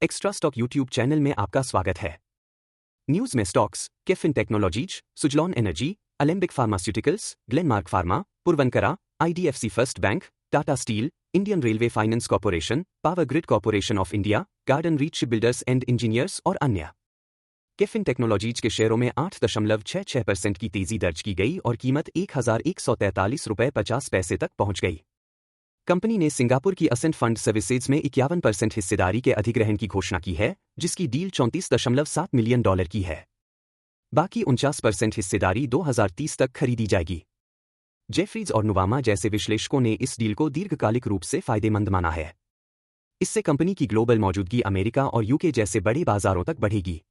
Extra stock YouTube channel में आपका स्वागत है। न्यूज में stocks, KFin technologies, Suzlon energy, Alembic pharmaceuticals, Glenmark pharma, Puravankara, IDFC first bank, Tata steel, Indian railway finance corporation, power grid corporation of India, garden reach builders and engineers और अन्य। केफिन technologies के शेयरों में 8.66% की तेजी दर्ज की गई और कीमत ₹1143.50 तक पहुंच गई। कंपनी ने सिंगापुर की असेंट फंड सर्विसेज में 51% हिस्सेदारी के अधिग्रहण की घोषणा की है, जिसकी डील $34.7 मिलियन की है। बाकी 49% हिस्सेदारी 2030 तक खरीदी जाएगी। जेफरीज और नुवामा जैसे विश्लेषकों ने इस डील को दीर्घकालिक रूप से फायदेमंद माना है। इससे कंपनी की ग्लोबल मौजूदगी अमेरिका और यूके जैसे बड़े बाजारों तक बढ़ेगी।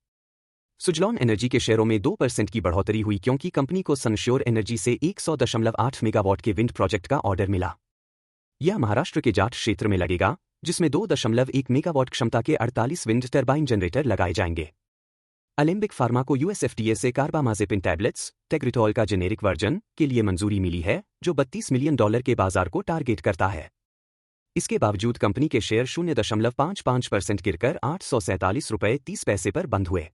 सुजलॉन एनर्जी के शेयरों में 2% की बढ़ोतरी हुई क्योंकि कंपनी को सनश्योर एनर्जी से 100.8 मेगावाट के विंड प्रोजेक्ट का ऑर्डर मिला। यह महाराष्ट्र के जाट क्षेत्र में लगेगा, जिसमें 2.1 मेगावाट क्षमता के 48 विंड टर्बाइन जनरेटर लगाए जाएंगे। अलेम्बिक फार्मा को यूएस एफडीए से कार्बामाजेपिन टैबलेट्स, टेग्रिटॉल का जेनेरिक वर्जन के लिए मंजूरी मिली है, जो $32 मिलियन के बाजार को टारगेट करता है। इसके बावजूद कंपनी के शेयर 0.55% गिरकर ₹847.30 पर बंद हुए।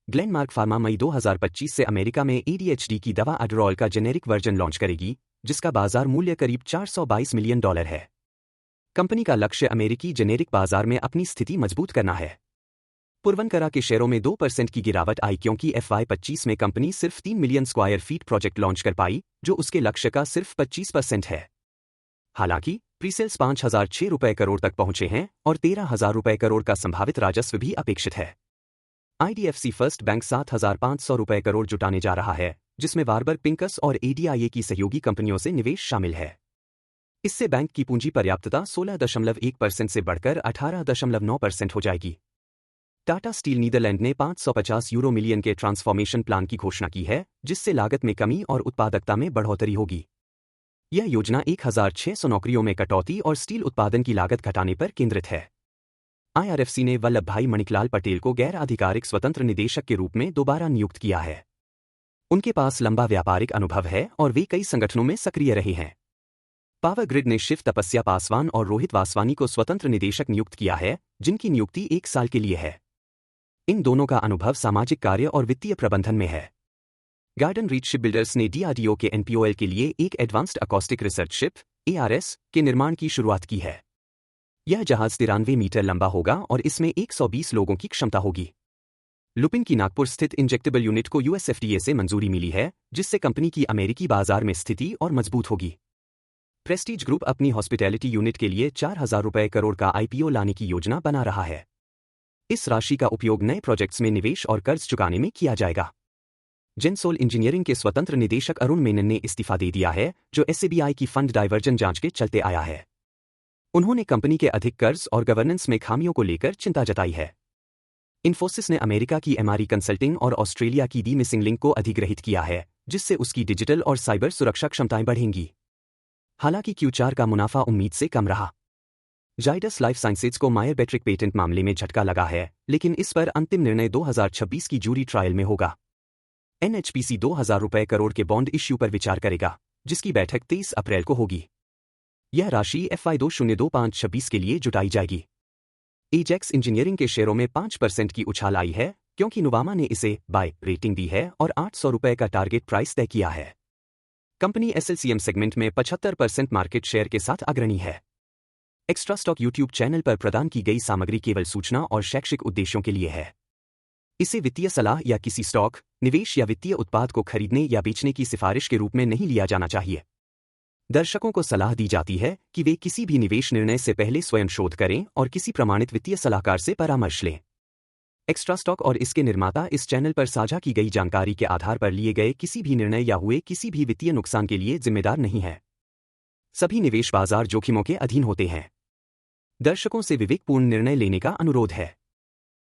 ग्लेनमार्क फार्मा मई 2025 से अमेरिका में एडीएचडी की दवा एडरॉल का जेनेरिक वर्जन लॉन्च करेगी, जिसका बाजार मूल्य करीब $422 मिलियन है। कंपनी का लक्ष्य अमेरिकी जेनेरिक बाजार में अपनी स्थिति मजबूत करना है। पुरवनकरा के शेयरों में 2% की गिरावट आई क्योंकि FY25 में कंपनी सिर्फ 3 million square feet project launch कर पाई, जो उसके लक्ष्य का सिर्फ 25% है। हालांकि प्रीसेल्स ₹5,006 करोड़ तक पहुंचे हैं और ₹13,000 करोड़ का संभावित राजस्व भी अपेक्षित है। आईडीएफसी फर्स्ट बैंक ₹7,500 करोड़ जुटाने जा रहा है, जिसमें वारबर्ग पिंकस और एडीआईए की सहयोगी कंपनियों से निवेश शामिल है। इससे बैंक की पूंजी पर्याप्तता 16.1% से बढ़कर 18.9% हो जाएगी। टाटा स्टील नीदरलैंड ने €550 मिलियन के ट्रांसफॉर्मेशन प्लान की घोषणा की है, जिससे लागत में कमी और उत्पादकता में बढ़ोतरी होगी। यह योजना 1,600 नौकरियों में कटौती और स्टील उत्पादन की लागत घटाने पर केंद्रित है। आईआरएफसी ने वल्लभ भाई मणिकलाल पटेल को गैर आधिकारिक स्वतंत्र निदेशक के रूप में दोबारा नियुक्त किया है। उनके पास लंबा व्यापारिक अनुभव है और वे कई संगठनों में सक्रिय रहे हैं। पावर ग्रिड ने शिव तपस्या पासवान और रोहित वासवानी को स्वतंत्र निदेशक नियुक्त किया है, जिनकी नियुक्ति 1 साल के लिए है। इन दोनों का अनुभव सामाजिक कार्य और वित्तीय प्रबंधन में है। गार्डन रीच बिल्डर्स ने डीआरडीओ के एनपीओएल के लिए एक advanced acoustic research ship ARS के निर्माण की शुरुआत की है। यह जहाज 93 मीटर लंबा होगा और इसमें 120 लोगों की क्षमता होगी। लुपिन की नागपुर स्थित इंजेक्टेबल यूनिट को यूएस एफडीए से मंजूरी मिली है, जिससे कंपनी की अमेरिकी बाजार में स्थिति और मजबूत होगी। प्रेस्टीज ग्रुप अपनी हॉस्पिटैलिटी यूनिट के लिए ₹4,000 करोड़ का आईपीओ लाने की योजना बना रहा है। इस राशि का उपयोग नए प्रोजेक्ट्स में निवेश और कर्ज चुकाने में किया जाएगा। जेनसोल इंजीनियरिंग के स्वतंत्र निदेशक अरुण मेनन ने इस्तीफा दे दिया है, जो एसबीआई की फंड डाइवर्जन जांच के चलते आया है। उन्होंने कंपनी के अधिक कर्ज और गवर्नेंस में खामियों को लेकर चिंता जताई है। इन्फोसिस ने अमेरिका की एमआरई कंसल्टिंग और ऑस्ट्रेलिया की दी मिसिंग लिंक को अधिग्रहित किया है, जिससे उसकी डिजिटल और साइबर सुरक्षा क्षमताएं बढ़ेंगी। हालांकि Q4 का मुनाफा उम्मीद से कम रहा। जाइडस लाइफ साइंसेज को मायर-बेट्रिक पेटेंट मामले में झटका लगा है, लेकिन इस पर अंतिम निर्णय 2026 की जूरी ट्रायल में होगा। एनएचपीसी ₹2,000 करोड़ के बॉन्ड इश्यू पर विचार करेगा, जिसकी बैठक 23 अप्रैल को होगी। यह राशि FY2025-26 के लिए जुटाई जाएगी। एजेक्स इंजीनियरिंग के शेयरों में 5% की उछाल आई है, क्योंकि नुवामा ने इसे बाय रेटिंग दी है और ₹800 का टारगेट प्राइस तय किया है। कंपनी एसएलसीएम सेगमेंट में 75% मार्केट शेयर के साथ अग्रणी है। एक्स्ट्रा स्टॉक यूट्यूब चैनल पर प्रदान की गई सामग्री केवल सूचना और शैक्षिक उद्देश्यों के लिए है। इसे वित्तीय सलाह या किसी स्टॉक, निवेश या वित्तीय उत्पाद को खरीदने या बेचने की सिफारिश के रूप में नहीं लिया जाना चाहिए। दर्शकों को सलाह दी जाती है कि वे किसी भी निवेश निर्णय से पहले स्वयं शोध करें और किसी प्रमाणित वित्तीय सलाहकार से परामर्श लें। एक्स्ट्रा स्टॉक और इसके निर्माता इस चैनल पर साझा की गई जानकारी के आधार पर लिए गए किसी भी निर्णय या हुए किसी भी वित्तीय नुकसान के लिए जिम्मेदार नहीं है। सभी निवेश बाजार जोखिमों के अधीन होते हैं। दर्शकों से विवेकपूर्ण निर्णय लेने का अनुरोध है।